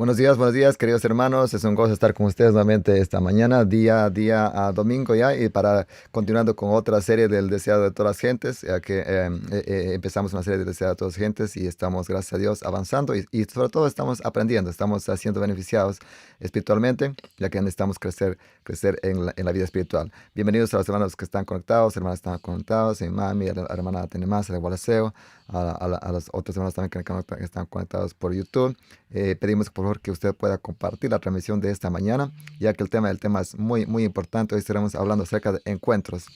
Buenos días, queridos hermanos. Es un gozo estar con ustedes nuevamente esta mañana, día a día, a domingo ya, y para continuando con otra serie del deseado de todas las gentes, ya que empezamos una serie del deseado de todas las gentes y estamos, gracias a Dios, avanzando y sobre todo estamos aprendiendo, estamos siendo beneficiados espiritualmente, ya que necesitamos crecer en la vida espiritual. Bienvenidos a los hermanos que están conectados, hermanas que están conectados, mi mami, a la hermana Tenemás, al Gualaceo, a los otros hermanos también que están conectados por YouTube. Pedimos por favor que usted pueda compartir la transmisión de esta mañana, ya que el tema es muy, muy importante. Hoy estaremos hablando acerca de encuentros.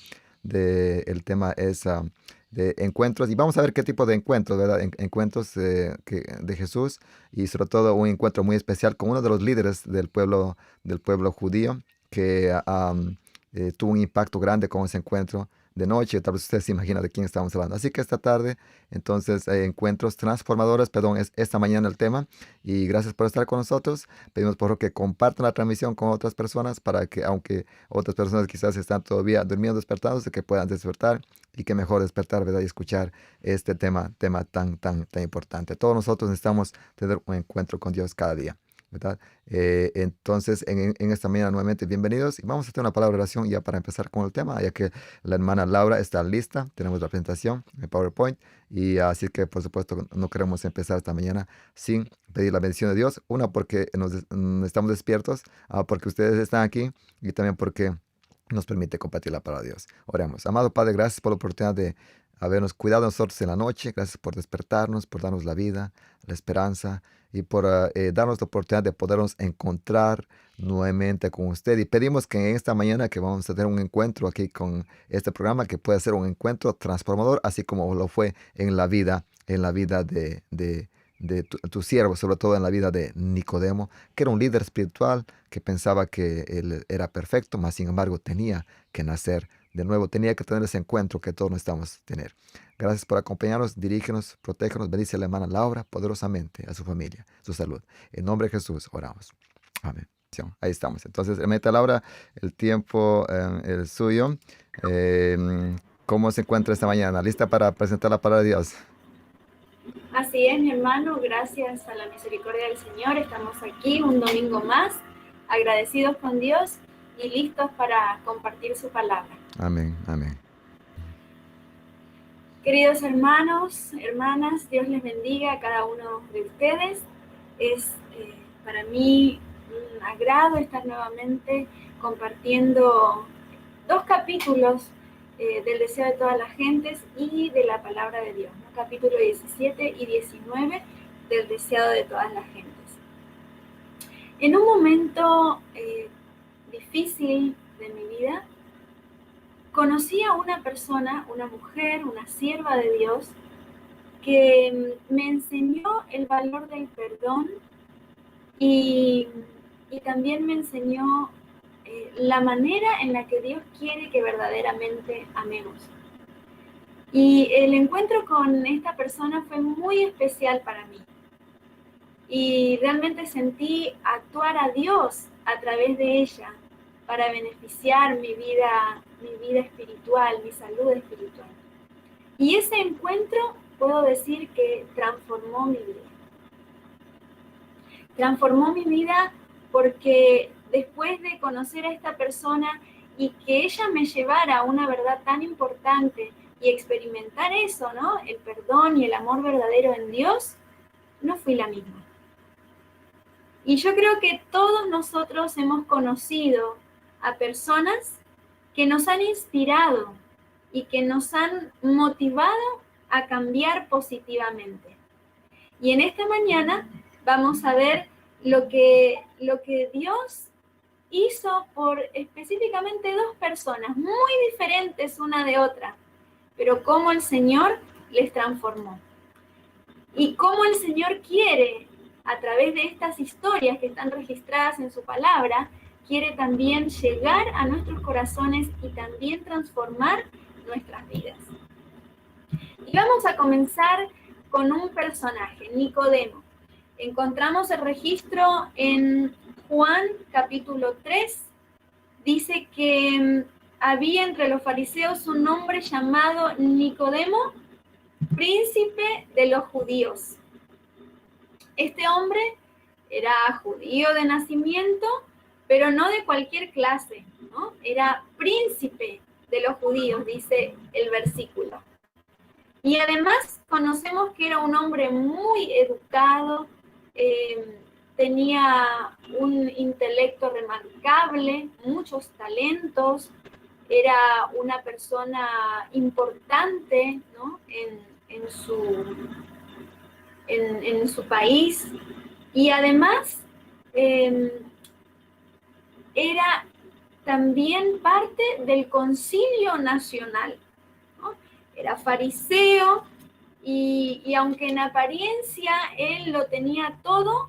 El tema es de encuentros y vamos a ver qué tipo de encuentros, ¿verdad? Encuentros de Jesús y sobre todo un encuentro muy especial con uno de los líderes del pueblo judío que tuvo un impacto grande con ese encuentro de noche. Tal vez usted se imagina de quién estamos hablando. Así que esta tarde, entonces, encuentros transformadores, perdón, es esta mañana el tema. Y gracias por estar con nosotros. Pedimos por favor que compartan la transmisión con otras personas para que, aunque otras personas quizás están todavía durmiendo, despertados, de que puedan despertar y que mejor despertar, ¿verdad? Y escuchar este tema tan importante. Todos nosotros necesitamos tener un encuentro con Dios cada día, ¿verdad? Entonces, en esta mañana nuevamente, bienvenidos y vamos a hacer una palabra de oración ya para empezar con el tema, ya que la hermana Laura está lista, tenemos la presentación en PowerPoint y así que por supuesto no queremos empezar esta mañana sin pedir la bendición de Dios, una porque estamos despiertos, porque ustedes están aquí y también porque nos permite compartir la palabra de Dios. Oremos. Amado Padre, gracias por la oportunidad de habernos cuidado de nosotros en la noche. Gracias por despertarnos, por darnos la vida, la esperanza y por darnos la oportunidad de podernos encontrar nuevamente con usted. Y pedimos que en esta mañana que vamos a tener un encuentro aquí con este programa, que pueda ser un encuentro transformador, así como lo fue en la vida de tu siervo, sobre todo en la vida de Nicodemo, que era un líder espiritual que pensaba que él era perfecto, mas sin embargo tenía que nacer de nuevo, tenía que tener ese encuentro que todos necesitamos tener. Gracias por acompañarnos, dirígenos, protégenos, bendice a la hermana Laura poderosamente, a su familia, su salud. En nombre de Jesús oramos. Amén. Ahí estamos. Entonces, hermanita Laura, el tiempo es suyo. ¿Cómo se encuentra esta mañana? ¿Lista para presentar la palabra de Dios? Así es, mi hermano, gracias a la misericordia del Señor, estamos aquí un domingo más, agradecidos con Dios y listos para compartir su palabra. Amén, amén. Queridos hermanos, hermanas, Dios les bendiga a cada uno de ustedes. Es para mí un agrado estar nuevamente compartiendo dos capítulos del deseo de todas las gentes y de la palabra de Dios, ¿no? Capítulo 17 y 19 del deseado de todas las gentes. En un momento difícil de mi vida, conocí a una persona, una mujer, una sierva de Dios, que me enseñó el valor del perdón y también me enseñó la manera en la que Dios quiere que verdaderamente amemos. Y el encuentro con esta persona fue muy especial para mí. Y realmente sentí actuar a Dios a través de ella para beneficiar mi vida espiritual, mi salud espiritual. Y ese encuentro puedo decir que transformó mi vida. Transformó mi vida porque después de conocer a esta persona y que ella me llevara a una verdad tan importante y experimentar eso, ¿no? El perdón y el amor verdadero en Dios, no fui la misma. Y yo creo que todos nosotros hemos conocido a personas que nos han inspirado y que nos han motivado a cambiar positivamente. Y en esta mañana vamos a ver lo que Dios hizo por específicamente dos personas muy diferentes una de otra, pero cómo el Señor les transformó. Y cómo el Señor quiere, a través de estas historias que están registradas en su palabra, quiere también llegar a nuestros corazones y también transformar nuestras vidas. Y vamos a comenzar con un personaje, Nicodemo. Encontramos el registro en Juan capítulo 3. Dice que había entre los fariseos un hombre llamado Nicodemo, príncipe de los judíos. Este hombre era judío de nacimiento, pero no de cualquier clase, ¿no? Era príncipe de los judíos, dice el versículo. Y además conocemos que era un hombre muy educado, tenía un intelecto remarcable, muchos talentos, era una persona importante, ¿no? en su país, y además era también parte del Concilio Nacional, ¿no? Era fariseo y aunque en apariencia él lo tenía todo,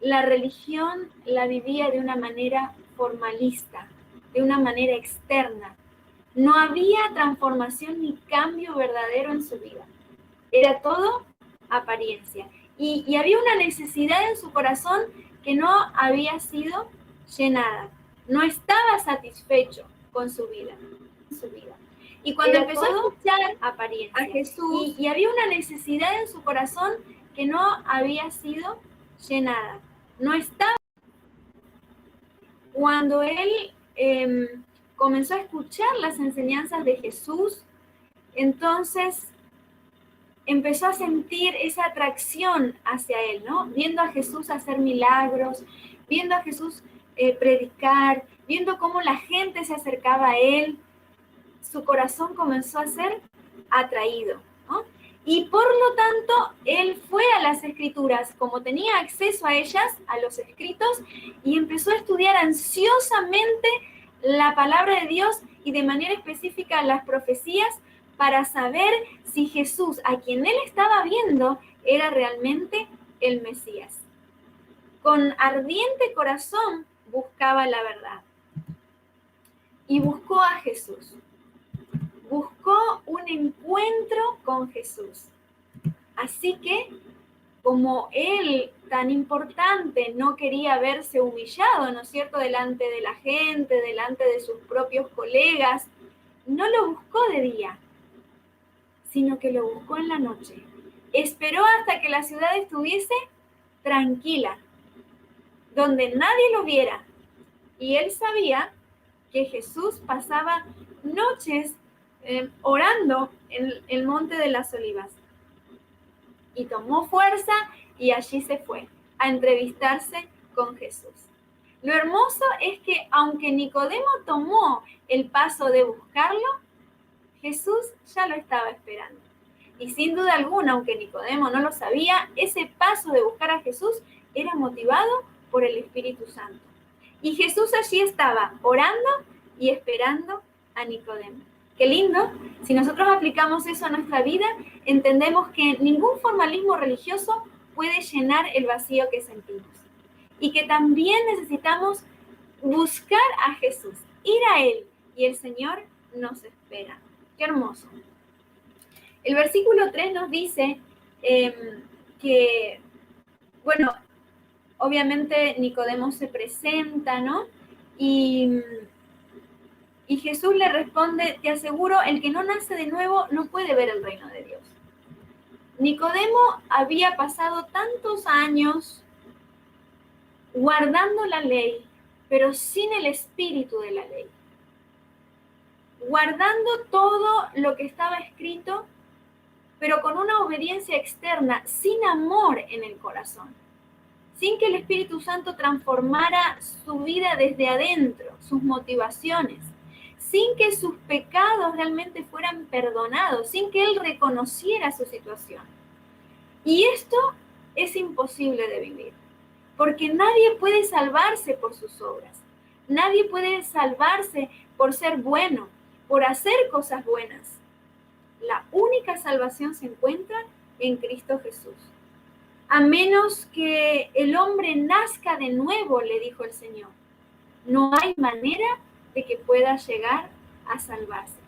la religión la vivía de una manera formalista, de una manera externa. No había transformación ni cambio verdadero en su vida. Era todo apariencia. Y había una necesidad en su corazón que no había sido llenada. No estaba satisfecho con su vida. Y cuando empezó a escuchar apariencia, a Jesús, y había una necesidad en su corazón que no había sido llenada. No estaba. Cuando él comenzó a escuchar las enseñanzas de Jesús, entonces empezó a sentir esa atracción hacia él, ¿no? Viendo a Jesús hacer milagros, viendo a Jesús predicar, viendo cómo la gente se acercaba a él, su corazón comenzó a ser atraído, ¿no? Y por lo tanto, él fue a las Escrituras, como tenía acceso a ellas, a los escritos, y empezó a estudiar ansiosamente la palabra de Dios y de manera específica las profecías para saber si Jesús, a quien él estaba viendo, era realmente el Mesías. Con ardiente corazón buscaba la verdad y buscó a Jesús. Buscó un encuentro con Jesús. Así que, como él, tan importante, no quería verse humillado, ¿no es cierto?, delante de la gente, delante de sus propios colegas, no lo buscó de día, sino que lo buscó en la noche. Esperó hasta que la ciudad estuviese tranquila, donde nadie lo viera. Y él sabía que Jesús pasaba noches orando en el Monte de las Olivas. Y tomó fuerza y allí se fue a entrevistarse con Jesús. Lo hermoso es que aunque Nicodemo tomó el paso de buscarlo, Jesús ya lo estaba esperando. Y sin duda alguna, aunque Nicodemo no lo sabía, ese paso de buscar a Jesús era motivado por el Espíritu Santo. Y Jesús allí estaba orando y esperando a Nicodemo. Qué lindo. Si nosotros aplicamos eso a nuestra vida, entendemos que ningún formalismo religioso puede llenar el vacío que sentimos. Y que también necesitamos buscar a Jesús, ir a Él, y el Señor nos espera. Qué hermoso. El versículo 3 nos dice que, bueno, obviamente Nicodemo se presenta, ¿no? Y Jesús le responde, te aseguro, el que no nace de nuevo no puede ver el reino de Dios. Nicodemo había pasado tantos años guardando la ley, pero sin el espíritu de la ley. Guardando todo lo que estaba escrito, pero con una obediencia externa, sin amor en el corazón. Sin que el Espíritu Santo transformara su vida desde adentro, sus motivaciones. Sin que sus pecados realmente fueran perdonados, sin que él reconociera su situación. Y esto es imposible de vivir, porque nadie puede salvarse por sus obras. Nadie puede salvarse por ser bueno, por hacer cosas buenas. La única salvación se encuentra en Cristo Jesús. A menos que el hombre nazca de nuevo, le dijo el Señor, no hay manera de que pueda llegar a salvarse.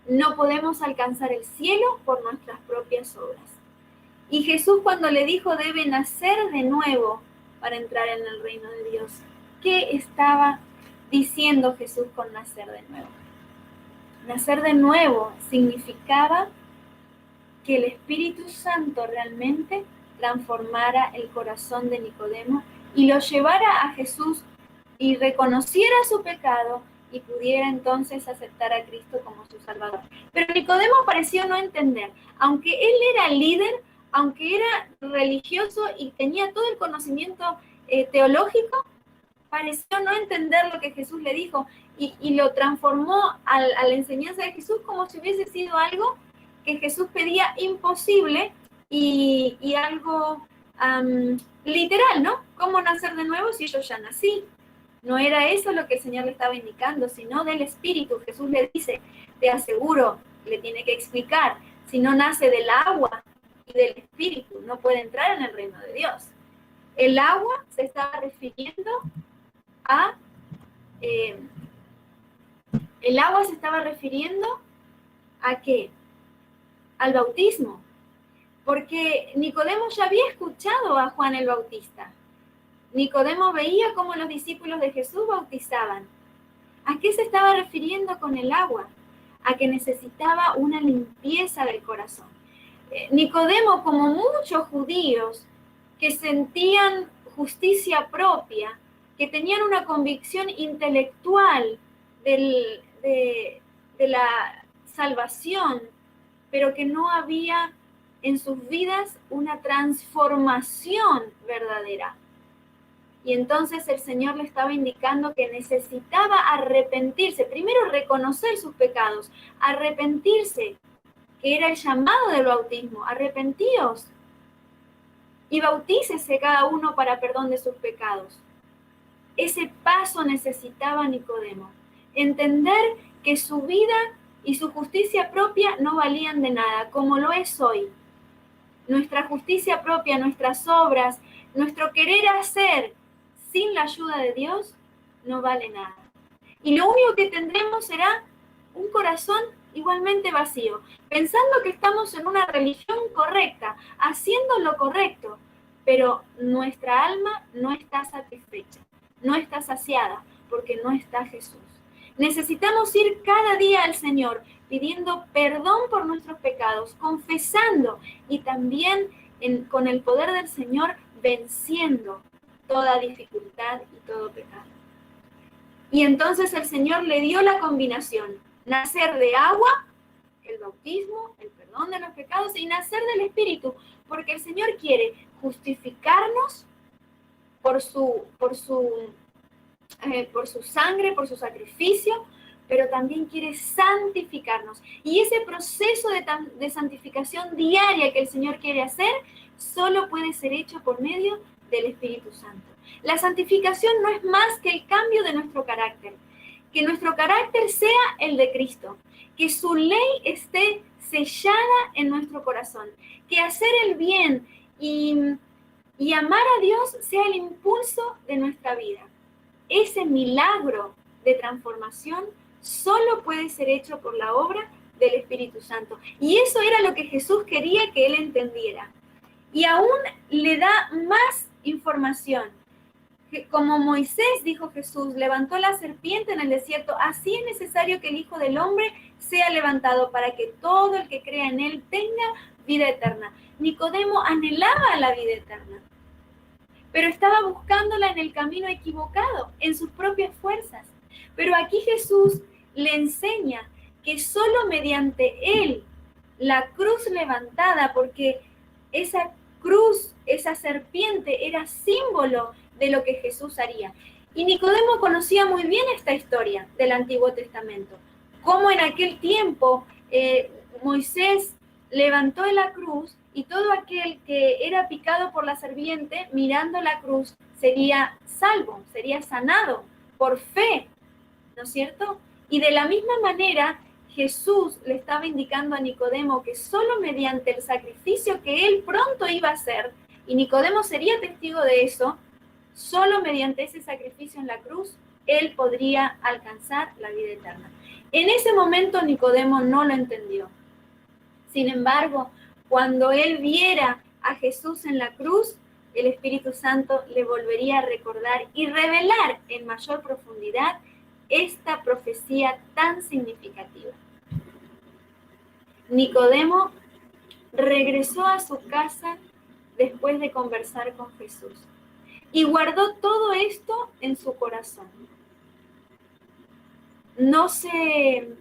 No podemos alcanzar el cielo por nuestras propias obras. Y Jesús, cuando le dijo debe nacer de nuevo para entrar en el reino de Dios, ¿qué estaba diciendo Jesús con nacer de nuevo? Nacer de nuevo significaba que el Espíritu Santo realmente transformara el corazón de Nicodemo y lo llevara a Jesús y reconociera su pecado y pudiera entonces aceptar a Cristo como su Salvador. Pero Nicodemo pareció no entender, aunque él era líder, aunque era religioso y tenía todo el conocimiento teológico, pareció no entender lo que Jesús le dijo y lo transformó a la enseñanza de Jesús como si hubiese sido algo que Jesús pedía imposible y algo literal, ¿no? ¿Cómo nacer de nuevo si yo ya nací? No era eso lo que el Señor le estaba indicando, sino del Espíritu. Jesús le dice, te aseguro, le tiene que explicar, si no nace del agua y del Espíritu, no puede entrar en el reino de Dios. El agua se estaba refiriendo a... el agua se estaba refiriendo a ¿qué? Al bautismo. Porque Nicodemo ya había escuchado a Juan el Bautista. Nicodemo veía cómo los discípulos de Jesús bautizaban. ¿A qué se estaba refiriendo con el agua? A que necesitaba una limpieza del corazón. Nicodemo, como muchos judíos que sentían justicia propia, que tenían una convicción intelectual de la salvación, pero que no había en sus vidas una transformación verdadera. Y entonces el Señor le estaba indicando que necesitaba arrepentirse, primero reconocer sus pecados, arrepentirse, que era el llamado del bautismo, arrepentíos y bautícese cada uno para perdón de sus pecados. Ese paso necesitaba Nicodemo, entender que su vida y su justicia propia no valían de nada, como lo es hoy. Nuestra justicia propia, nuestras obras, nuestro querer hacer sin la ayuda de Dios no vale nada. Y lo único que tendremos será un corazón igualmente vacío, pensando que estamos en una religión correcta, haciendo lo correcto, pero nuestra alma no está satisfecha, no está saciada, porque no está Jesús. Necesitamos ir cada día al Señor pidiendo perdón por nuestros pecados, confesando y también con el poder del Señor venciendo toda dificultad y todo pecado. Y entonces el Señor le dio la combinación, nacer de agua, el bautismo, el perdón de los pecados y nacer del Espíritu, porque el Señor quiere justificarnos por su sangre, por su sacrificio, pero también quiere santificarnos. Y ese proceso de santificación diaria que el Señor quiere hacer, solo puede ser hecho por medio del Espíritu Santo. La santificación no es más que el cambio de nuestro carácter, que nuestro carácter sea el de Cristo, que su ley esté sellada en nuestro corazón, que hacer el bien y amar a Dios sea el impulso de nuestra vida. Ese milagro de transformación solo puede ser hecho por la obra del Espíritu Santo. Y eso era lo que Jesús quería que él entendiera. Y aún le da más información. Como Moisés, dijo Jesús, levantó la serpiente en el desierto, así es necesario que el Hijo del Hombre sea levantado para que todo el que crea en él tenga vida eterna. Nicodemo anhelaba la vida eterna, pero estaba buscándola en el camino equivocado, en sus propias fuerzas. Pero aquí Jesús le enseña que solo mediante él, la cruz levantada, porque esa cruz, esa serpiente era símbolo de lo que Jesús haría. Y Nicodemo conocía muy bien esta historia del Antiguo Testamento, cómo en aquel tiempo Moisés levantó la cruz y todo aquel que era picado por la serpiente, mirando la cruz, sería salvo, sería sanado por fe, ¿no es cierto? Y de la misma manera, Jesús le estaba indicando a Nicodemo que solo mediante el sacrificio que él pronto iba a hacer, y Nicodemo sería testigo de eso, solo mediante ese sacrificio en la cruz, él podría alcanzar la vida eterna. En ese momento Nicodemo no lo entendió. Sin embargo, cuando él viera a Jesús en la cruz, el Espíritu Santo le volvería a recordar y revelar en mayor profundidad esta profecía tan significativa. Nicodemo regresó a su casa después de conversar con Jesús. Y guardó todo esto en su corazón. No se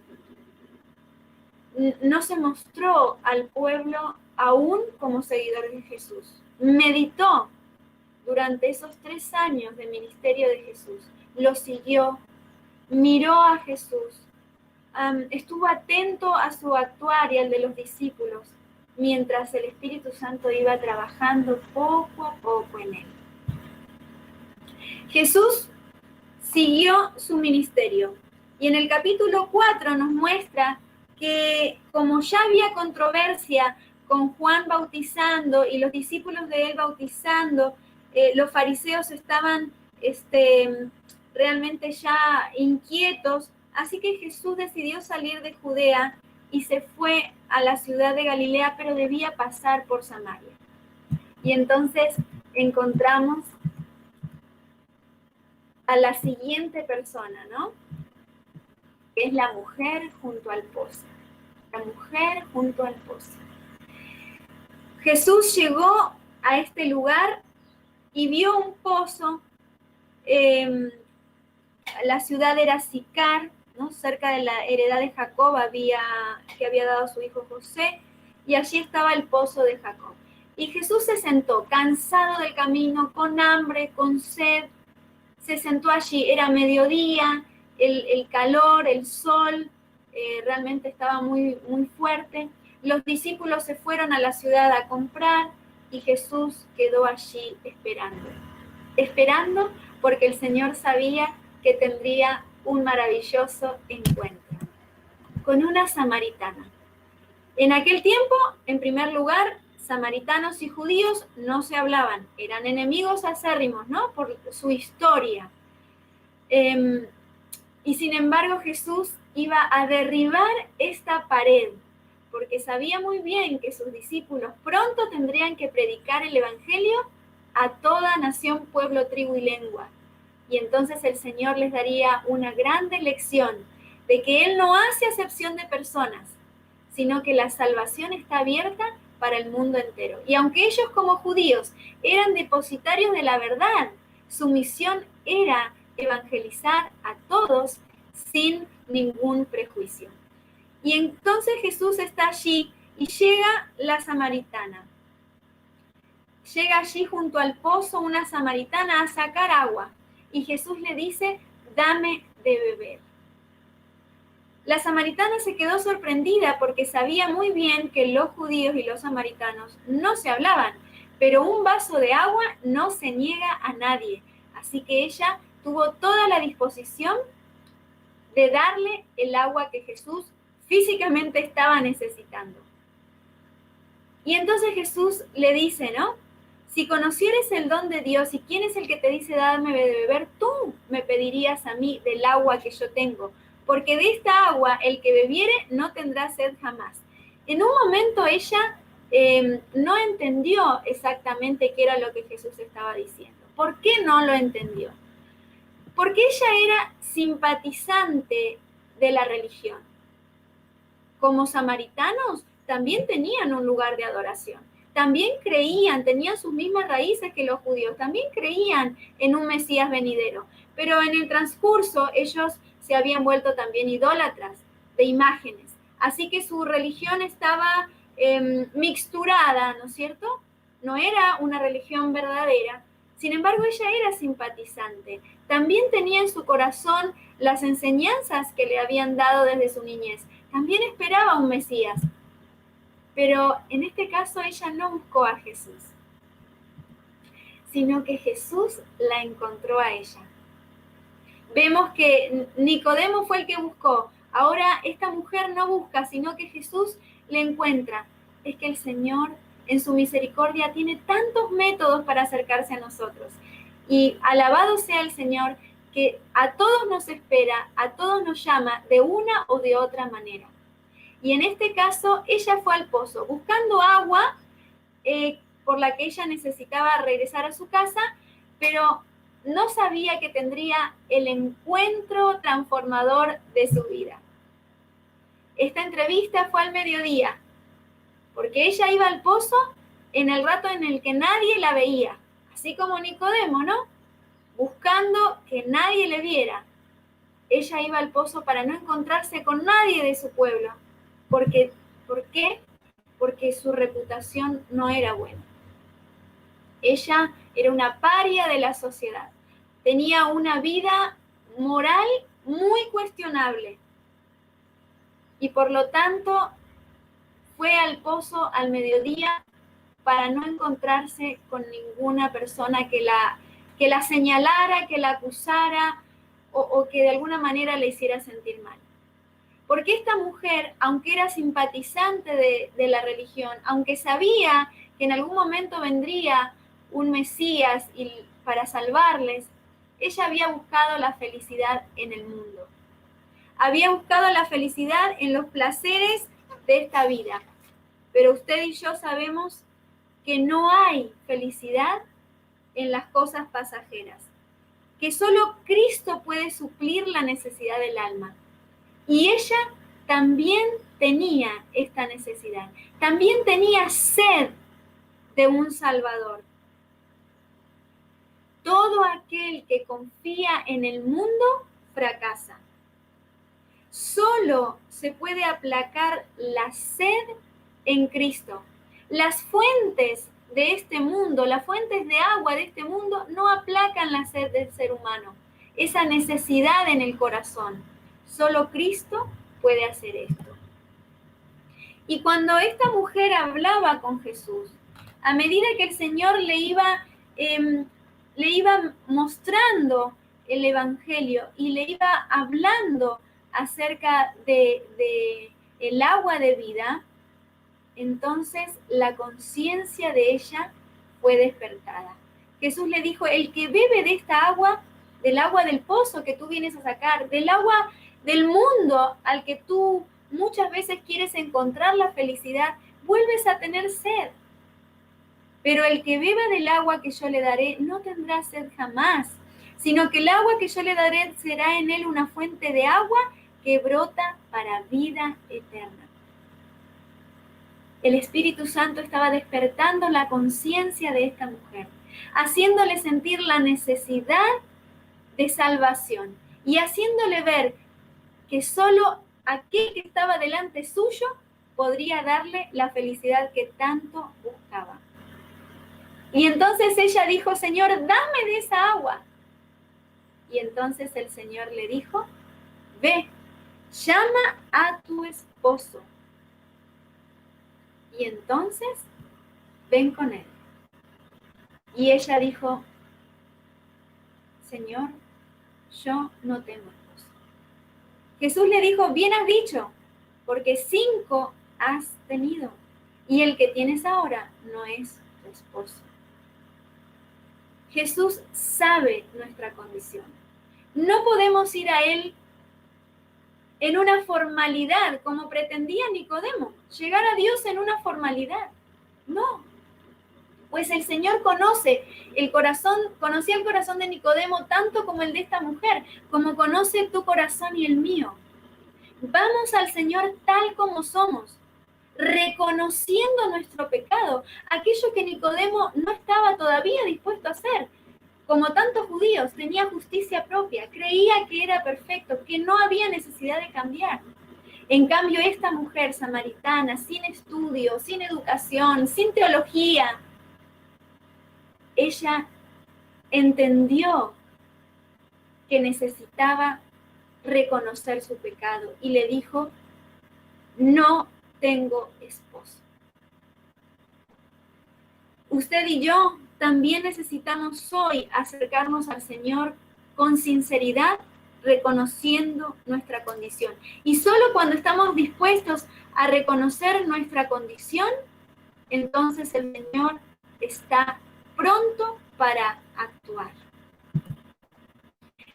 mostró al pueblo aún como seguidor de Jesús. Meditó durante esos 3 años de ministerio de Jesús. Lo siguió, miró a Jesús, estuvo atento a su actuar y al de los discípulos, mientras el Espíritu Santo iba trabajando poco a poco en él. Jesús siguió su ministerio y en el capítulo 4 nos muestra que como ya había controversia con Juan bautizando y los discípulos de él bautizando, los fariseos estaban realmente ya inquietos, así que Jesús decidió salir de Judea y se fue a la ciudad de Galilea, pero debía pasar por Samaria. Y entonces encontramos a la siguiente persona, ¿no? Que es la mujer junto al pozo. La mujer junto al pozo. Jesús llegó a este lugar y vio un pozo. La ciudad era Sicar, ¿no? Cerca de la heredad de Jacob que había dado a su hijo José, y allí estaba el pozo de Jacob. Y Jesús se sentó, cansado del camino, con hambre, con sed, se sentó allí. Era mediodía, el calor, el sol, realmente estaba muy, muy fuerte. Los discípulos se fueron a la ciudad a comprar y Jesús quedó allí esperando porque el Señor sabía que tendría un maravilloso encuentro con una samaritana. En aquel tiempo, en primer lugar, samaritanos y judíos no se hablaban, eran enemigos acérrimos, ¿no? Por su historia. Y sin embargo, Jesús iba a derribar esta pared, porque sabía muy bien que sus discípulos pronto tendrían que predicar el Evangelio a toda nación, pueblo, tribu y lengua. Y entonces el Señor les daría una grande lección de que Él no hace acepción de personas, sino que la salvación está abierta para el mundo entero. Y aunque ellos como judíos eran depositarios de la verdad, su misión era evangelizar a todos sin ningún prejuicio. Y entonces Jesús está allí y llega la samaritana. Llega allí junto al pozo una samaritana a sacar agua. Y Jesús le dice, dame de beber. La samaritana se quedó sorprendida porque sabía muy bien que los judíos y los samaritanos no se hablaban, pero un vaso de agua no se niega a nadie. Así que ella tuvo toda la disposición de darle el agua que Jesús físicamente estaba necesitando. Y entonces Jesús le dice, ¿no? Si conocieres el don de Dios y quién es el que te dice dame de beber, tú me pedirías a mí del agua que yo tengo, porque de esta agua el que bebiere no tendrá sed jamás. En un momento ella no entendió exactamente qué era lo que Jesús estaba diciendo. ¿Por qué no lo entendió? Porque ella era simpatizante de la religión. Como samaritanos también tenían un lugar de adoración. También creían, tenían sus mismas raíces que los judíos, también creían en un Mesías venidero, pero en el transcurso ellos se habían vuelto también idólatras de imágenes, así que su religión estaba mixturada, ¿no es cierto? No era una religión verdadera, sin embargo ella era simpatizante, también tenía en su corazón las enseñanzas que le habían dado desde su niñez, también esperaba un Mesías. Pero en este caso ella no buscó a Jesús, sino que Jesús la encontró a ella. Vemos que Nicodemo fue el que buscó. Ahora esta mujer no busca, sino que Jesús le encuentra. Es que el Señor en su misericordia tiene tantos métodos para acercarse a nosotros. Y alabado sea el Señor que a todos nos espera, a todos nos llama de una o de otra manera. Y en este caso, ella fue al pozo buscando agua por la que ella necesitaba regresar a su casa, pero no sabía que tendría el encuentro transformador de su vida. Esta entrevista fue al mediodía, porque ella iba al pozo en el rato en el que nadie la veía, así como Nicodemo, ¿no? Buscando que nadie le viera. Ella iba al pozo para no encontrarse con nadie de su pueblo. ¿Por qué? Porque su reputación no era buena. Ella era una paria de la sociedad. Tenía una vida moral muy cuestionable. Y por lo tanto, fue al pozo al mediodía para no encontrarse con ninguna persona que la señalara, que la acusara o que de alguna manera le hiciera sentir mal. Porque esta mujer, aunque era simpatizante de la religión, aunque sabía que en algún momento vendría un Mesías para salvarles, ella había buscado la felicidad en el mundo. Había buscado la felicidad en los placeres de esta vida. Pero usted y yo sabemos que no hay felicidad en las cosas pasajeras, que solo Cristo puede suplir la necesidad del alma. Y ella también tenía esta necesidad, también tenía sed de un Salvador. Todo aquel que confía en el mundo fracasa. Solo se puede aplacar la sed en Cristo. Las fuentes de este mundo, las fuentes de agua de este mundo no aplacan la sed del ser humano, esa necesidad en el corazón. Solo Cristo puede hacer esto. Y cuando esta mujer hablaba con Jesús, a medida que el Señor le iba mostrando el Evangelio y le iba hablando acerca de el agua de vida, entonces la conciencia de ella fue despertada. Jesús le dijo, el que bebe de esta agua, del agua del pozo que tú vienes a sacar, del agua del mundo al que tú muchas veces quieres encontrar la felicidad, vuelves a tener sed. Pero el que beba del agua que yo le daré no tendrá sed jamás, sino que el agua que yo le daré será en él una fuente de agua que brota para vida eterna. El Espíritu Santo estaba despertando la conciencia de esta mujer, haciéndole sentir la necesidad de salvación y haciéndole ver que solo aquel que estaba delante suyo podría darle la felicidad que tanto buscaba. Y entonces ella dijo, Señor, dame de esa agua. Y entonces el Señor le dijo, ve, llama a tu esposo. Y entonces, ven con él. Y ella dijo, Señor, yo no tengo esposo. Jesús le dijo, bien has dicho, porque 5 has tenido, y el que tienes ahora no es tu esposo. Jesús sabe nuestra condición. No podemos ir a Él en una formalidad, como pretendía Nicodemo, llegar a Dios en una formalidad. No, pues el Señor conocía el corazón de Nicodemo tanto como el de esta mujer, como conoce tu corazón y el mío. Vamos al Señor tal como somos, reconociendo nuestro pecado, aquello que Nicodemo no estaba todavía dispuesto a hacer. Como tantos judíos, tenía justicia propia, creía que era perfecto, que no había necesidad de cambiar. En cambio, esta mujer samaritana, sin estudio, sin educación, sin teología, ella entendió que necesitaba reconocer su pecado y le dijo, no tengo esposo. Usted y yo también necesitamos hoy acercarnos al Señor con sinceridad, reconociendo nuestra condición. Y solo cuando estamos dispuestos a reconocer nuestra condición, entonces el Señor está pronto para actuar.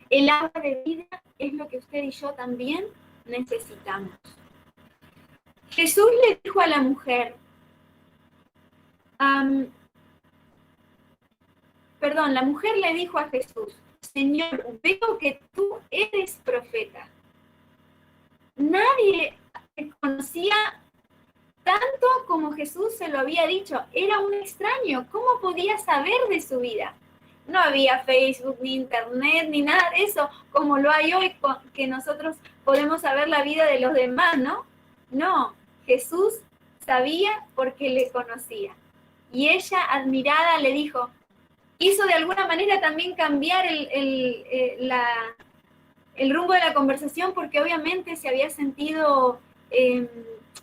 El agua de vida es lo que usted y yo también necesitamos. Jesús le dijo a la mujer, la mujer le dijo a Jesús, Señor, veo que tú eres profeta. Nadie conocía tanto como Jesús se lo había dicho. Era un extraño. ¿Cómo podía saber de su vida? No había Facebook, ni internet, ni nada de eso, como lo hay hoy, que nosotros podemos saber la vida de los demás, ¿no? No, Jesús sabía porque le conocía. Y ella, admirada, le dijo, hizo de alguna manera también cambiar el rumbo de la conversación, porque obviamente se había sentido en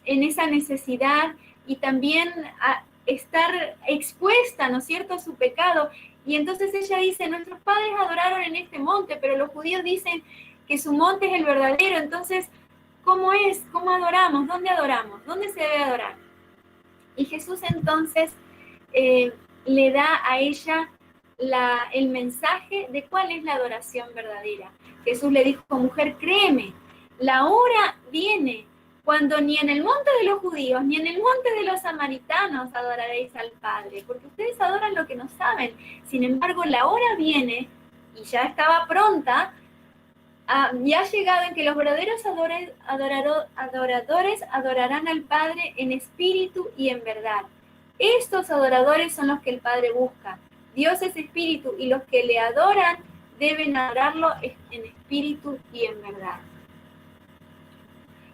esa necesidad y también a estar expuesta, ¿no es cierto?, a su pecado. Y entonces ella dice, nuestros padres adoraron en este monte, pero los judíos dicen que su monte es el verdadero. Entonces, ¿cómo es? ¿Cómo adoramos? ¿Dónde adoramos? ¿Dónde se debe adorar? Y Jesús entonces le da a ella el mensaje de cuál es la adoración verdadera. Jesús le dijo, mujer, créeme, la hora viene cuando ni en el monte de los judíos, ni en el monte de los samaritanos adoraréis al Padre, porque ustedes adoran lo que no saben. Sin embargo, la hora viene, y ya estaba pronta, ya ha llegado en que los verdaderos adoradores adorarán al Padre en espíritu y en verdad. Estos adoradores son los que el Padre busca. Dios es espíritu y los que le adoran deben adorarlo en espíritu y en verdad.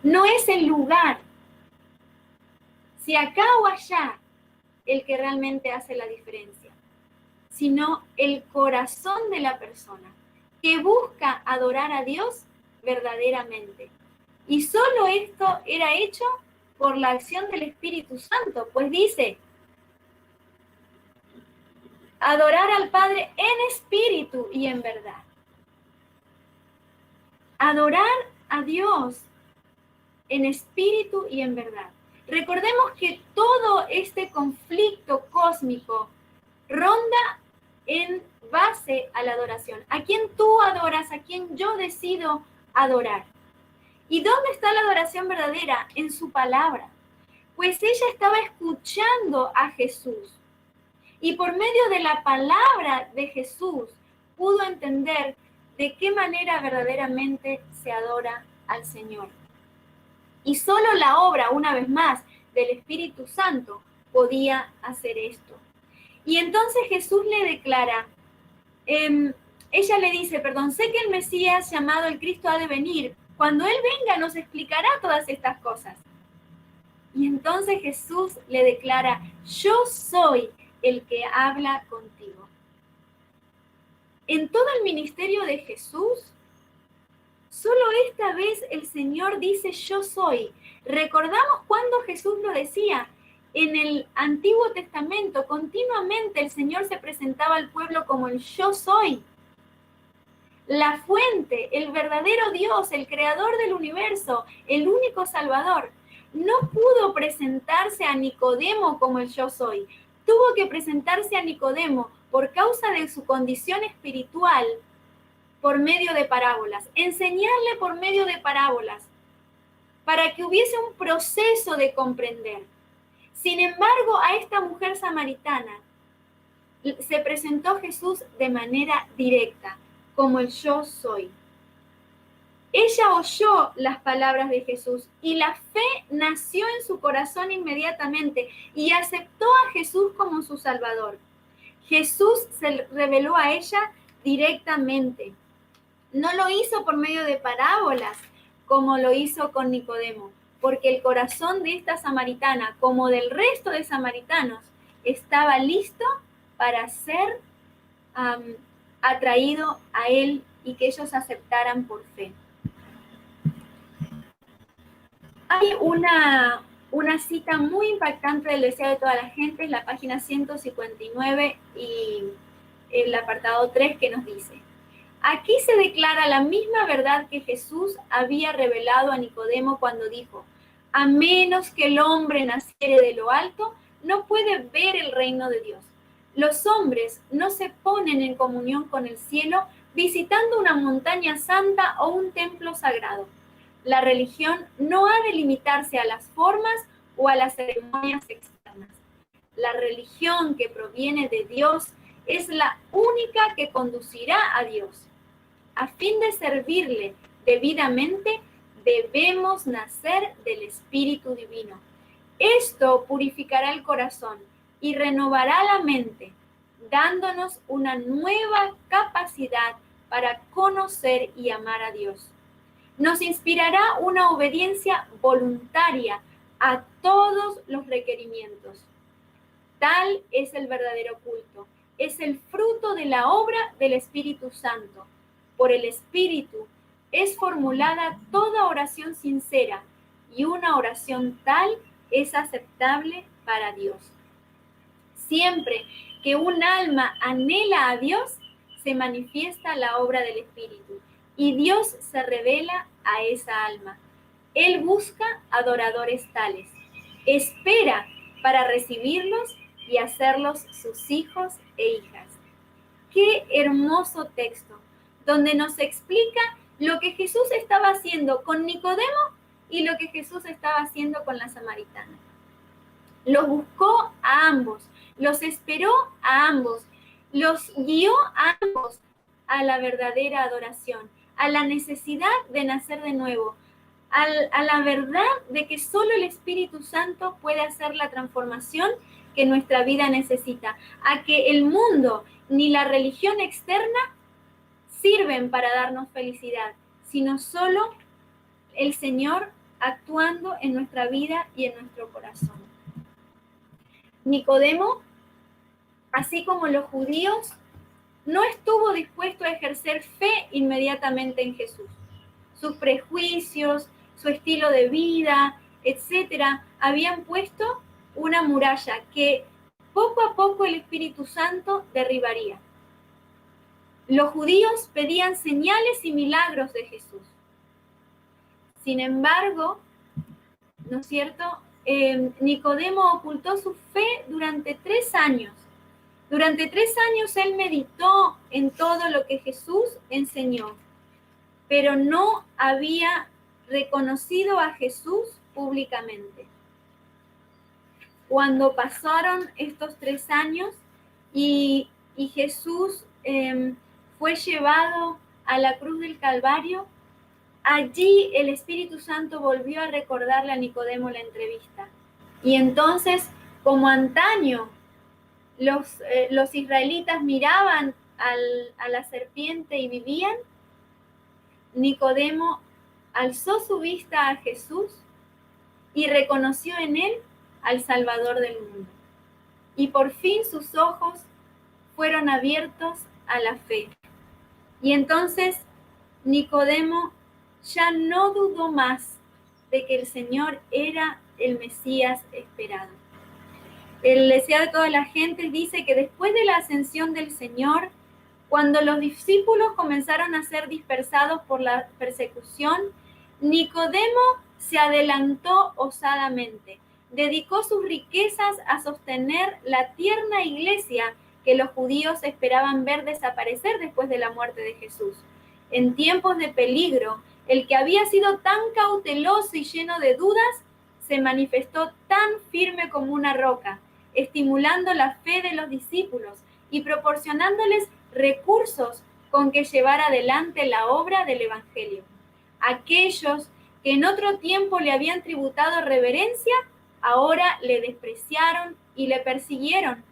No es el lugar, si acá o allá, el que realmente hace la diferencia, sino el corazón de la persona que busca adorar a Dios verdaderamente. Y solo esto era hecho por la acción del Espíritu Santo, pues dice, adorar al Padre en espíritu y en verdad. Adorar a Dios en espíritu y en verdad. Recordemos que todo este conflicto cósmico ronda en base a la adoración. ¿A quién tú adoras? ¿A quién yo decido adorar? ¿Y dónde está la adoración verdadera? En su palabra. Pues ella estaba escuchando a Jesús. Y por medio de la palabra de Jesús pudo entender de qué manera verdaderamente se adora al Señor. Y solo la obra, una vez más, del Espíritu Santo podía hacer esto. Y entonces Jesús le declara, ella le dice, sé que el Mesías llamado el Cristo ha de venir. Cuando Él venga nos explicará todas estas cosas. Y entonces Jesús le declara, yo soy el que habla contigo. En todo el ministerio de Jesús, solo esta vez el Señor dice yo soy. Recordamos cuando Jesús lo decía. En el Antiguo Testamento continuamente el Señor se presentaba al pueblo como el yo soy. La fuente, el verdadero Dios, el creador del universo, el único Salvador. No pudo presentarse a Nicodemo como el yo soy. Tuvo que presentarse a Nicodemo por causa de su condición espiritual por medio de parábolas, enseñarle por medio de parábolas, para que hubiese un proceso de comprender. Sin embargo, a esta mujer samaritana se presentó Jesús de manera directa, como el yo soy. Ella oyó las palabras de Jesús y la fe nació en su corazón inmediatamente y aceptó a Jesús como su Salvador. Jesús se reveló a ella directamente. No lo hizo por medio de parábolas, como lo hizo con Nicodemo, porque el corazón de esta samaritana, como del resto de samaritanos, estaba listo para ser atraído a él y que ellos aceptaran por fe. Hay una cita muy impactante del deseo de toda la gente, en la página 159 y el apartado 3, que nos dice: aquí se declara la misma verdad que Jesús había revelado a Nicodemo cuando dijo: a menos que el hombre naciere de lo alto, no puede ver el reino de Dios. Los hombres no se ponen en comunión con el cielo visitando una montaña santa o un templo sagrado. La religión no ha de limitarse a las formas o a las ceremonias externas. La religión que proviene de Dios es la única que conducirá a Dios. A fin de servirle debidamente, debemos nacer del Espíritu Divino. Esto purificará el corazón y renovará la mente, dándonos una nueva capacidad para conocer y amar a Dios. Nos inspirará una obediencia voluntaria a todos los requerimientos. Tal es el verdadero culto. Es el fruto de la obra del Espíritu Santo. Por el Espíritu es formulada toda oración sincera y una oración tal es aceptable para Dios. Siempre que un alma anhela a Dios, se manifiesta la obra del Espíritu y Dios se revela a esa alma. Él busca adoradores tales, espera para recibirlos y hacerlos sus hijos e hijas. Qué hermoso texto, donde nos explica lo que Jesús estaba haciendo con Nicodemo y lo que Jesús estaba haciendo con la samaritana. Los buscó a ambos, los esperó a ambos, los guió a ambos a la verdadera adoración, a la necesidad de nacer de nuevo, a la verdad de que solo el Espíritu Santo puede hacer la transformación que nuestra vida necesita, a que el mundo ni la religión externa sirven para darnos felicidad, sino solo el Señor actuando en nuestra vida y en nuestro corazón. Nicodemo, así como los judíos, no estuvo dispuesto a ejercer fe inmediatamente en Jesús. Sus prejuicios, su estilo de vida, etcétera, habían puesto una muralla que poco a poco el Espíritu Santo derribaría. Los judíos pedían señales y milagros de Jesús. Sin embargo, ¿no es cierto? Nicodemo ocultó su fe durante 3 años. Durante 3 años él meditó en todo lo que Jesús enseñó, pero no había reconocido a Jesús públicamente. Cuando pasaron estos 3 años y Jesús fue llevado a la cruz del Calvario, allí el Espíritu Santo volvió a recordarle a Nicodemo la entrevista. Y entonces, como antaño, los israelitas miraban a la serpiente y vivían, Nicodemo alzó su vista a Jesús y reconoció en él al Salvador del mundo. Y por fin sus ojos fueron abiertos a la fe. Y entonces Nicodemo ya no dudó más de que el Señor era el Mesías esperado. El deseo de toda la gente dice que después de la ascensión del Señor, cuando los discípulos comenzaron a ser dispersados por la persecución, Nicodemo se adelantó osadamente. Dedicó sus riquezas a sostener la tierna iglesia que los judíos esperaban ver desaparecer después de la muerte de Jesús. En tiempos de peligro, el que había sido tan cauteloso y lleno de dudas, se manifestó tan firme como una roca, estimulando la fe de los discípulos y proporcionándoles recursos con que llevar adelante la obra del Evangelio. Aquellos que en otro tiempo le habían tributado reverencia, ahora le despreciaron y le persiguieron.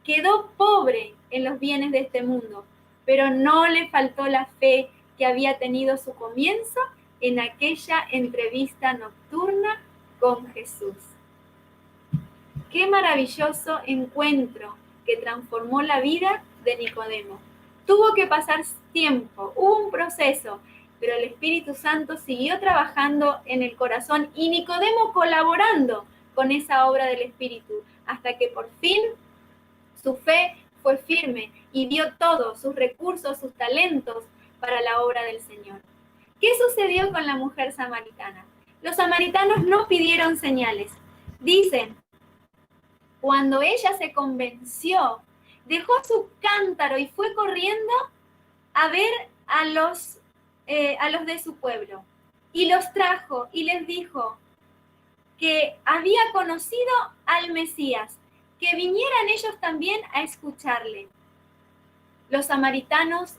Quedó pobre en los bienes de este mundo, pero no le faltó la fe que había tenido su comienzo en aquella entrevista nocturna con Jesús. Qué maravilloso encuentro que transformó la vida de Nicodemo. Tuvo que pasar tiempo, hubo un proceso, pero el Espíritu Santo siguió trabajando en el corazón y Nicodemo colaborando con esa obra del Espíritu, hasta que por fin su fe fue firme y dio todos sus recursos, sus talentos para la obra del Señor. ¿Qué sucedió con la mujer samaritana? Los samaritanos no pidieron señales. Dicen, cuando ella se convenció, dejó su cántaro y fue corriendo a ver a los de su pueblo. Y los trajo y les dijo que había conocido al Mesías, que vinieran ellos también a escucharle. Los samaritanos,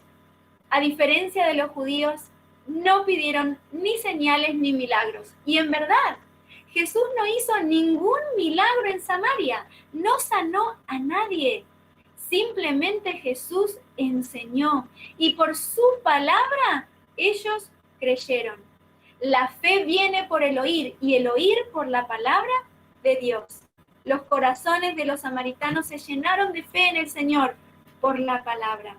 a diferencia de los judíos, no pidieron ni señales ni milagros. Y en verdad, Jesús no hizo ningún milagro en Samaria, no sanó a nadie. Simplemente Jesús enseñó y por su palabra ellos creyeron. La fe viene por el oír y el oír por la palabra de Dios. Los corazones de los samaritanos se llenaron de fe en el Señor por la palabra.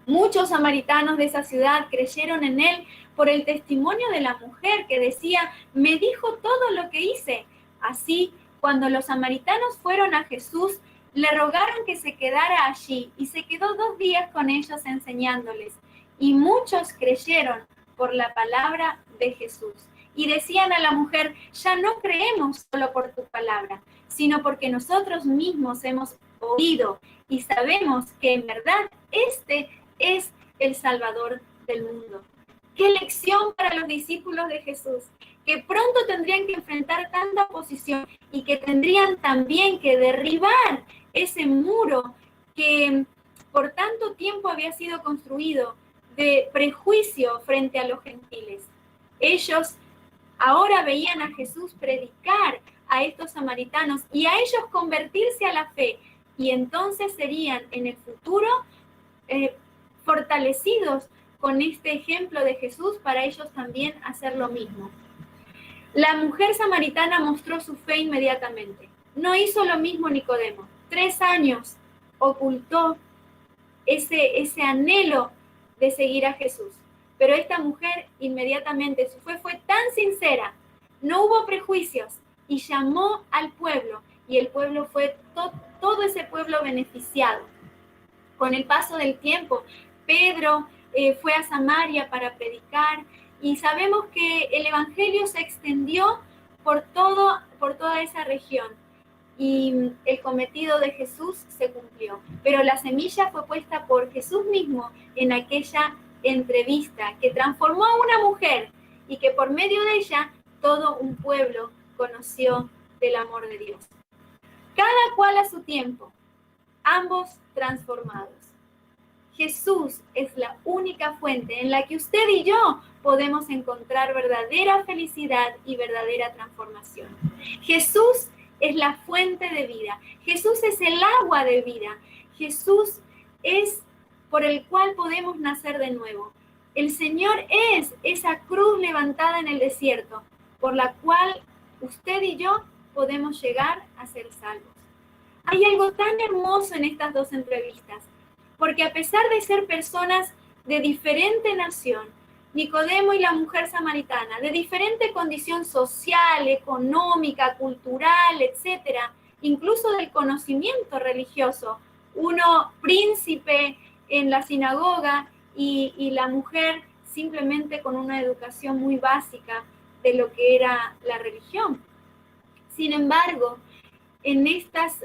Muchos samaritanos de esa ciudad creyeron en él por el testimonio de la mujer que decía, me dijo todo lo que hice. Así, cuando los samaritanos fueron a Jesús, le rogaron que se quedara allí y se quedó 2 días con ellos enseñándoles. Y muchos creyeron por la palabra de Jesús. Y decían a la mujer, ya no creemos solo por tu palabra, sino porque nosotros mismos hemos oído y sabemos que en verdad este es el Salvador del mundo. ¡Qué lección para los discípulos de Jesús! Que pronto tendrían que enfrentar tanta oposición y que tendrían también que derribar ese muro que por tanto tiempo había sido construido de prejuicio frente a los gentiles. Ellos ahora veían a Jesús predicar a estos samaritanos y a ellos convertirse a la fe, y entonces serían en el futuro fortalecidos con este ejemplo de Jesús para ellos también hacer lo mismo. La mujer samaritana mostró su fe inmediatamente. No hizo lo mismo Nicodemo. 3 años ocultó ese anhelo de seguir a Jesús. Pero esta mujer inmediatamente, su fe fue tan sincera, no hubo prejuicios y llamó al pueblo, y el pueblo fue todo ese pueblo beneficiado. Con el paso del tiempo, Pedro fue a Samaria para predicar y sabemos que el evangelio se extendió por toda esa región y el cometido de Jesús se cumplió. Pero la semilla fue puesta por Jesús mismo en aquella entrevista que transformó a una mujer y que por medio de ella todo un pueblo conoció del amor de Dios. Cada cual a su tiempo, ambos transformados. Jesús es la única fuente en la que usted y yo podemos encontrar verdadera felicidad y verdadera transformación. Jesús es la fuente de vida. Jesús es el agua de vida. Jesús es por el cual podemos nacer de nuevo. El Señor es esa cruz levantada en el desierto, por la cual usted y yo podemos llegar a ser salvos. Hay algo tan hermoso en estas 2 entrevistas, porque a pesar de ser personas de diferente nación, Nicodemo y la mujer samaritana, de diferente condición social, económica, cultural, etcétera, incluso del conocimiento religioso, uno príncipe en la sinagoga y la mujer simplemente con una educación muy básica de lo que era la religión. Sin embargo, en estas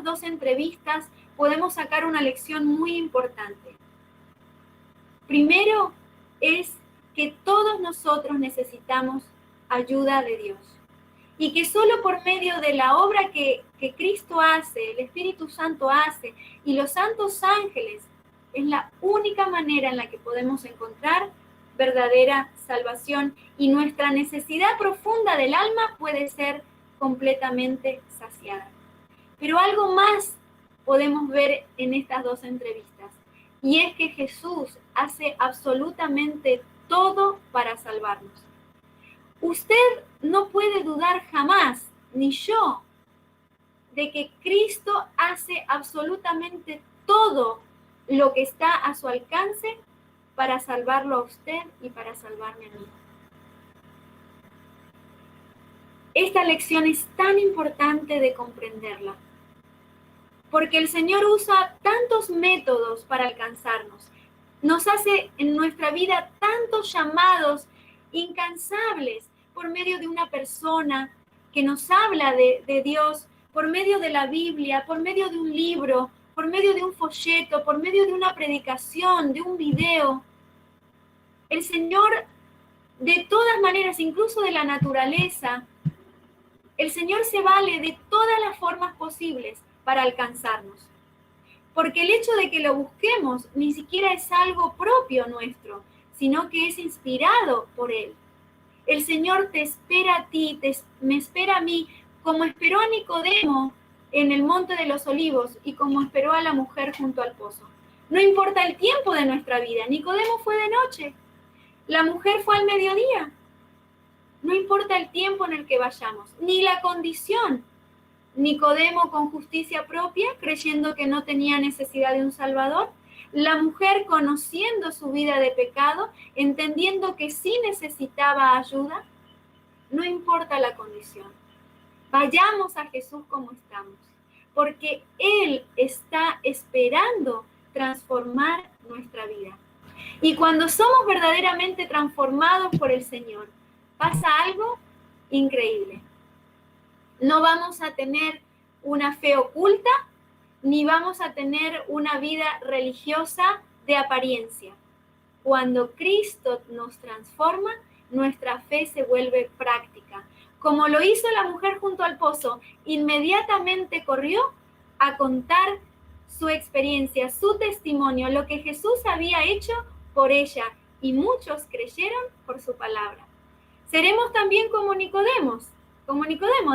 2 entrevistas podemos sacar una lección muy importante. Primero es que todos nosotros necesitamos ayuda de Dios y que solo por medio de la obra que Cristo hace, el Espíritu Santo hace y los santos ángeles es la única manera en la que podemos encontrar verdadera salvación y nuestra necesidad profunda del alma puede ser completamente saciada. Pero algo más podemos ver en estas 2 entrevistas, y es que Jesús hace absolutamente todo para salvarnos. Usted no puede dudar jamás, ni yo, de que Cristo hace absolutamente todo lo que está a su alcance para salvarlo a usted y para salvarme a mí. Esta lección es tan importante de comprenderla, porque el Señor usa tantos métodos para alcanzarnos. Nos hace en nuestra vida tantos llamados incansables por medio de una persona que nos habla de Dios, por medio de la Biblia, por medio de un libro, por medio de un folleto, por medio de una predicación, de un video. El Señor, de todas maneras, incluso de la naturaleza, el Señor se vale de todas las formas posibles para alcanzarnos. Porque el hecho de que lo busquemos ni siquiera es algo propio nuestro, sino que es inspirado por Él. El Señor te espera a ti, me espera a mí, como esperó a Nicodemo en el Monte de los Olivos y como esperó a la mujer junto al pozo. No importa el tiempo de nuestra vida, Nicodemo fue de noche, la mujer fue al mediodía. No importa el tiempo en el que vayamos, ni la condición. Nicodemo con justicia propia, creyendo que no tenía necesidad de un Salvador. La mujer conociendo su vida de pecado, entendiendo que sí necesitaba ayuda. No importa la condición. Vayamos a Jesús como estamos, porque Él está esperando transformar nuestra vida. Y cuando somos verdaderamente transformados por el Señor, pasa algo increíble. No vamos a tener una fe oculta, ni vamos a tener una vida religiosa de apariencia. Cuando Cristo nos transforma, nuestra fe se vuelve práctica. Como lo hizo la mujer junto al pozo, inmediatamente corrió a contar su experiencia, su testimonio, lo que Jesús había hecho por ella, y muchos creyeron por su palabra. Seremos también como Nicodemo,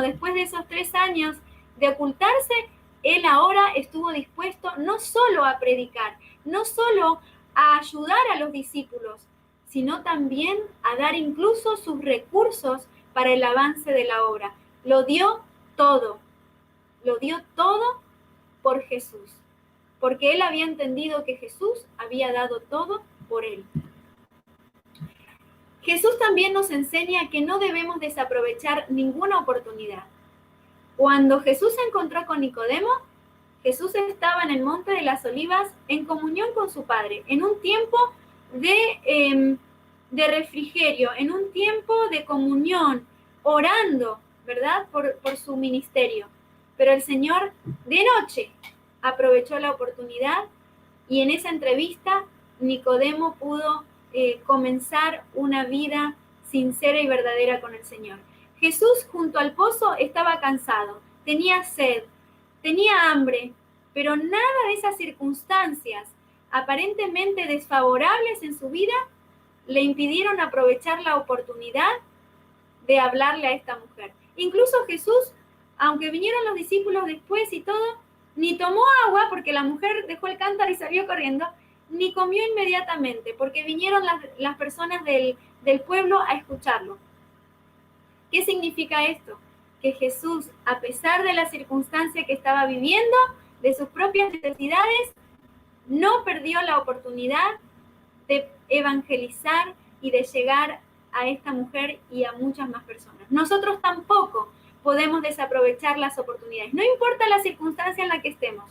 después de esos 3 años de ocultarse, él ahora estuvo dispuesto no solo a predicar, no solo a ayudar a los discípulos, sino también a dar incluso sus recursos para el avance de la obra. Lo dio todo por Jesús, porque él había entendido que Jesús había dado todo por él. Jesús también nos enseña que no debemos desaprovechar ninguna oportunidad. Cuando Jesús se encontró con Nicodemo, Jesús estaba en el Monte de las Olivas en comunión con su Padre, en un tiempo de refrigerio, en un tiempo de comunión, orando, ¿verdad? Por su ministerio. Pero el Señor de noche aprovechó la oportunidad y en esa entrevista Nicodemo pudo comenzar una vida sincera y verdadera con el Señor. Jesús junto al pozo estaba cansado, tenía sed, tenía hambre, pero nada de esas circunstancias aparentemente desfavorables en su vida le impidieron aprovechar la oportunidad de hablarle a esta mujer. Incluso Jesús, aunque vinieron los discípulos después y todo, ni tomó agua porque la mujer dejó el cántaro y salió corriendo, ni comió inmediatamente porque vinieron las personas del pueblo a escucharlo. ¿Qué significa esto? Que Jesús, a pesar de la circunstancia que estaba viviendo, de sus propias necesidades, no perdió la oportunidad de evangelizar y de llegar a esta mujer y a muchas más personas. Nosotros tampoco podemos desaprovechar las oportunidades. No importa la circunstancia en la que estemos,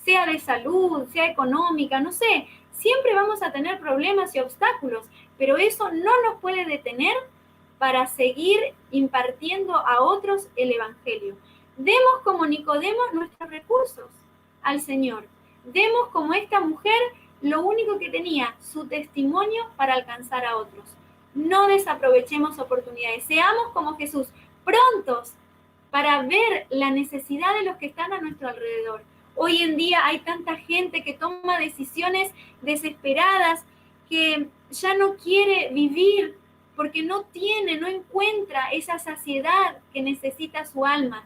sea de salud, sea económica, no sé, siempre vamos a tener problemas y obstáculos, pero eso no nos puede detener para seguir impartiendo a otros el Evangelio. Demos como Nicodemo nuestros recursos al Señor. Demos como esta mujer lo único que tenía, su testimonio para alcanzar a otros. No desaprovechemos oportunidades. Seamos como Jesús, prontos para ver la necesidad de los que están a nuestro alrededor. Hoy en día hay tanta gente que toma decisiones desesperadas, que ya no quiere vivir porque no encuentra esa saciedad que necesita su alma.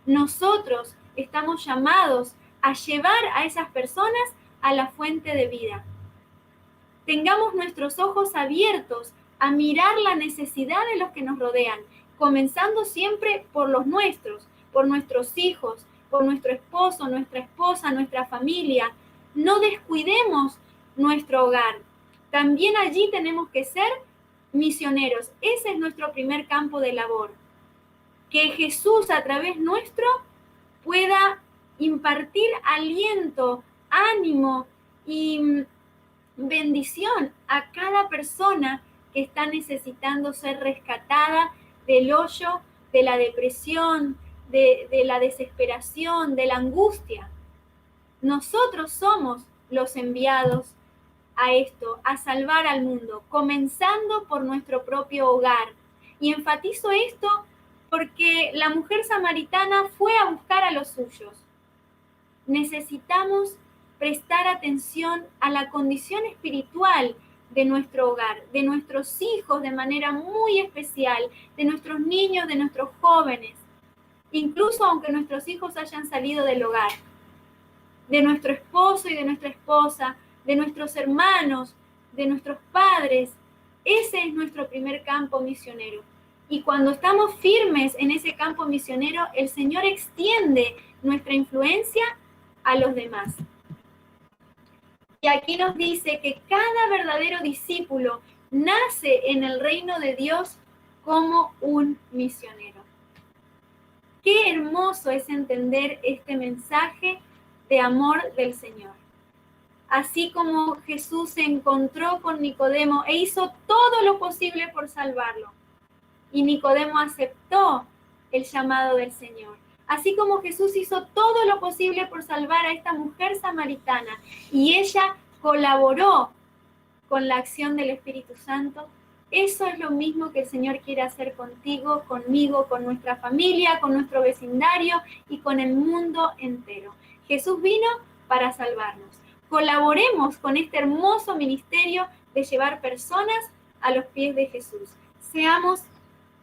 Nosotros estamos llamados a llevar a esas personas a la fuente de vida. Tengamos nuestros ojos abiertos a mirar la necesidad de los que nos rodean, comenzando siempre por los nuestros, por nuestros hijos, por nuestro esposo, nuestra esposa, nuestra familia. No descuidemos nuestro hogar. También allí tenemos que ser misioneros. Ese es nuestro primer campo de labor. Que Jesús a través nuestro pueda impartir aliento, ánimo y bendición a cada persona que está necesitando ser rescatada del hoyo, de la depresión, de la desesperación, de la angustia. Nosotros somos los enviados a esto, a salvar al mundo, comenzando por nuestro propio hogar. Y enfatizo esto porque la mujer samaritana fue a buscar a los suyos. Necesitamos prestar atención a la condición espiritual de nuestro hogar, de nuestros hijos de manera muy especial, de nuestros niños, de nuestros jóvenes, incluso aunque nuestros hijos hayan salido del hogar, de nuestro esposo y de nuestra esposa, de nuestros hermanos, de nuestros padres. Ese es nuestro primer campo misionero. Y cuando estamos firmes en ese campo misionero, el Señor extiende nuestra influencia a los demás. Y aquí nos dice que cada verdadero discípulo nace en el reino de Dios como un misionero. Qué hermoso es entender este mensaje de amor del Señor. Así como Jesús se encontró con Nicodemo e hizo todo lo posible por salvarlo, y Nicodemo aceptó el llamado del Señor. Así como Jesús hizo todo lo posible por salvar a esta mujer samaritana y ella colaboró con la acción del Espíritu Santo, eso es lo mismo que el Señor quiere hacer contigo, conmigo, con nuestra familia, con nuestro vecindario y con el mundo entero. Jesús vino para salvarnos. Colaboremos con este hermoso ministerio de llevar personas a los pies de Jesús. Seamos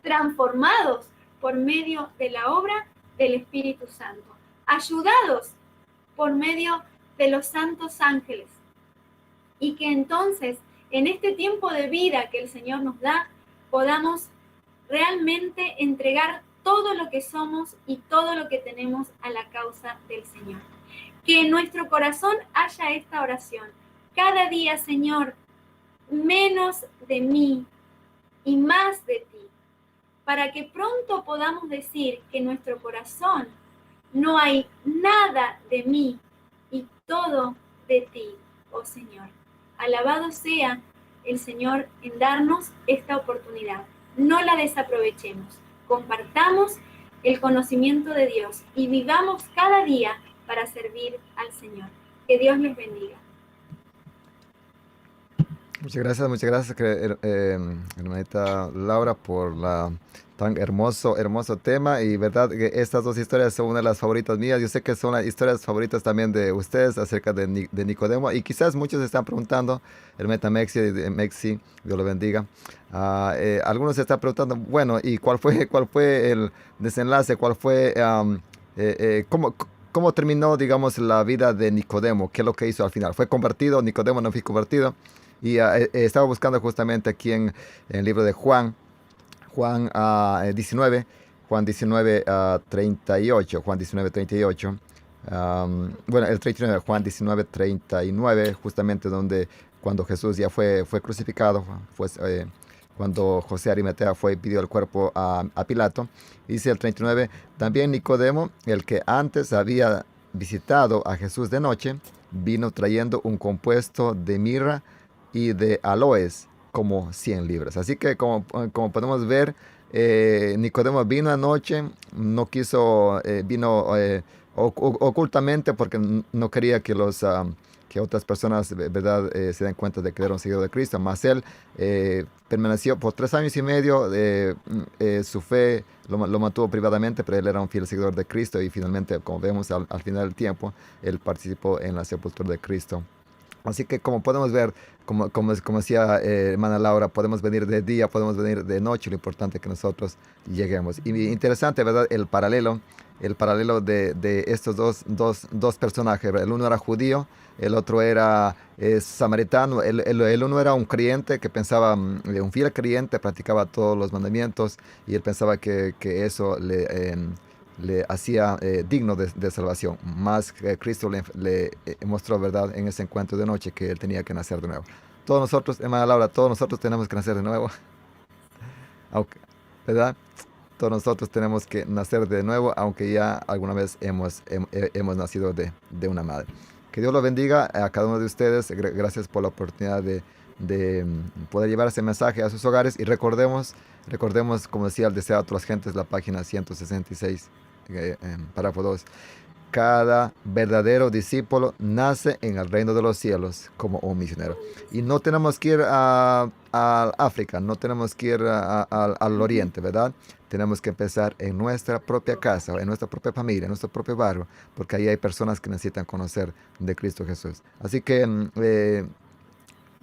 transformados por medio de la obra del Espíritu Santo, ayudados por medio de los santos ángeles, y que entonces en este tiempo de vida que el Señor nos da, podamos realmente entregar todo lo que somos y todo lo que tenemos a la causa del Señor. Que en nuestro corazón haya esta oración: cada día, Señor, menos de mí y más de ti, para que pronto podamos decir que en nuestro corazón no hay nada de mí y todo de ti, oh Señor. Alabado sea el Señor en darnos esta oportunidad. No la desaprovechemos. Compartamos el conocimiento de Dios y vivamos cada día para servir al Señor. Que Dios les bendiga. Muchas gracias, hermanita Laura, por la tan hermoso tema. Y verdad que estas dos historias son una de las favoritas mías. Yo sé que son las historias favoritas también de ustedes acerca de Nicodemo. Y quizás muchos se están preguntando, hermanita Mexi, Dios lo bendiga. Algunos se están preguntando, bueno, ¿y cuál fue el desenlace? ¿Cuál fue, cómo terminó, digamos, la vida de Nicodemo? ¿Qué es lo que hizo al final? ¿Fue convertido? ¿Nicodemo no fue convertido? Y estaba buscando justamente aquí en el libro de Juan 19, Juan 19, 38, Juan 19, 38. Bueno, el 39, Juan 19, 39, justamente donde cuando Jesús ya fue crucificado, cuando José Arimatea fue y pidió el cuerpo a Pilato. Dice el 39, también Nicodemo, el que antes había visitado a Jesús de noche, vino trayendo un compuesto de mirra y de aloes, como 100 libras. Así que como podemos ver, Nicodemo vino anoche, no quiso, vino ocultamente porque no quería que que otras personas, ¿verdad?, se den cuenta de que era un seguidor de Cristo. Mas él permaneció por 3 años y medio, su fe lo mantuvo privadamente, pero él era un fiel seguidor de Cristo y finalmente, como vemos al final del tiempo, él participó en la sepultura de Cristo. Así que como podemos ver, como decía hermana Laura, podemos venir de día, podemos venir de noche, lo importante es que nosotros lleguemos. Y interesante, ¿verdad?, el paralelo de estos dos personajes. El uno era judío, el otro era samaritano. El uno era un creyente que pensaba, un fiel creyente, practicaba todos los mandamientos y él pensaba que eso le hacía digno de salvación. Más Cristo le mostró, ¿verdad?, en ese encuentro de noche, que él tenía que nacer de nuevo. Todos nosotros, hermana Laura, todos nosotros tenemos que nacer de nuevo. ¿Verdad? Todos nosotros tenemos que nacer de nuevo, aunque ya alguna vez hemos nacido de una madre. Que Dios lo bendiga a cada uno de ustedes. Gracias por la oportunidad de poder llevar ese mensaje a sus hogares. Y recordemos, como decía el Deseo a otras gentes, la página 166, párrafo 2. Cada verdadero discípulo nace en el reino de los cielos como un misionero. Y no tenemos que ir a África, no tenemos que ir al oriente, ¿verdad? Tenemos que empezar en nuestra propia casa, en nuestra propia familia, en nuestro propio barrio, porque ahí hay personas que necesitan conocer de Cristo Jesús. Así que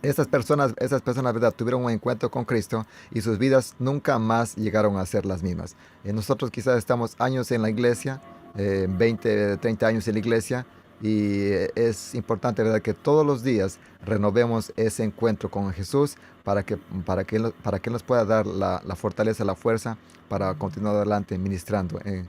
esas personas, ¿verdad? Tuvieron un encuentro con Cristo y sus vidas nunca más llegaron a ser las mismas. Nosotros quizás estamos años en la iglesia, 20, 30 años en la iglesia, y es importante, ¿verdad?, que todos los días renovemos ese encuentro con Jesús para que Él nos pueda dar la fortaleza, la fuerza para continuar adelante ministrando en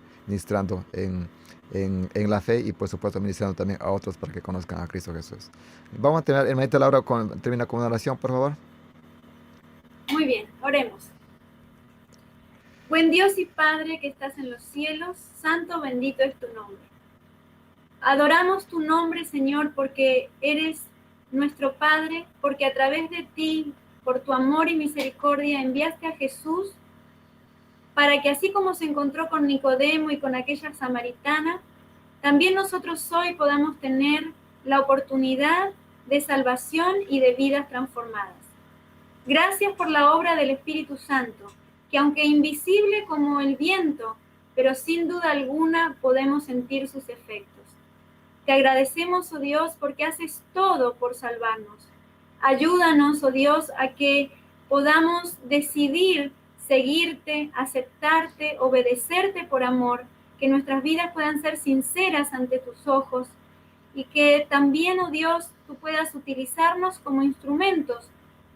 la fe y por supuesto ministrando también a otros para que conozcan a Cristo Jesús. Vamos a terminar, hermanita Laura, termina con una oración, por favor. Muy bien, oremos. Buen Dios y Padre que estás en los cielos, santo bendito es tu nombre. Adoramos tu nombre, Señor, porque eres nuestro Padre, porque a través de ti, por tu amor y misericordia, enviaste a Jesús para que así como se encontró con Nicodemo y con aquella samaritana, también nosotros hoy podamos tener la oportunidad de salvación y de vidas transformadas. Gracias por la obra del Espíritu Santo, que aunque invisible como el viento, pero sin duda alguna podemos sentir sus efectos. Te agradecemos, oh Dios, porque haces todo por salvarnos. Ayúdanos, oh Dios, a que podamos decidir seguirte, aceptarte, obedecerte por amor, que nuestras vidas puedan ser sinceras ante tus ojos y que también, oh Dios, tú puedas utilizarnos como instrumentos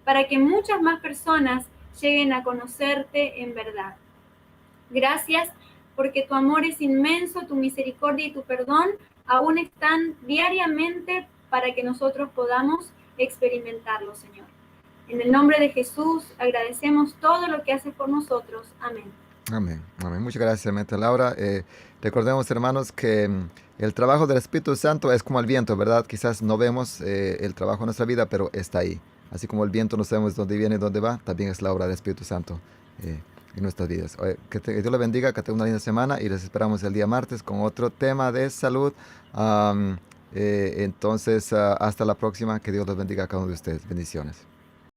para que muchas más personas lleguen a conocerte en verdad. Gracias porque tu amor es inmenso, tu misericordia y tu perdón aún están diariamente para que nosotros podamos experimentarlo, Señor. En el nombre de Jesús agradecemos todo lo que haces por nosotros. Amén. Amén. Amén. Muchas gracias, hermanita Laura. Recordemos, hermanos, que el trabajo del Espíritu Santo es como el viento, ¿verdad? Quizás no vemos el trabajo en nuestra vida, pero está ahí. Así como el viento no sabemos dónde viene y dónde va, también es la obra del Espíritu Santo en nuestras vidas. Que Dios le bendiga, que tenga una linda semana y les esperamos el día martes con otro tema de salud. Entonces, hasta la próxima. Que Dios los bendiga a cada uno de ustedes. Bendiciones.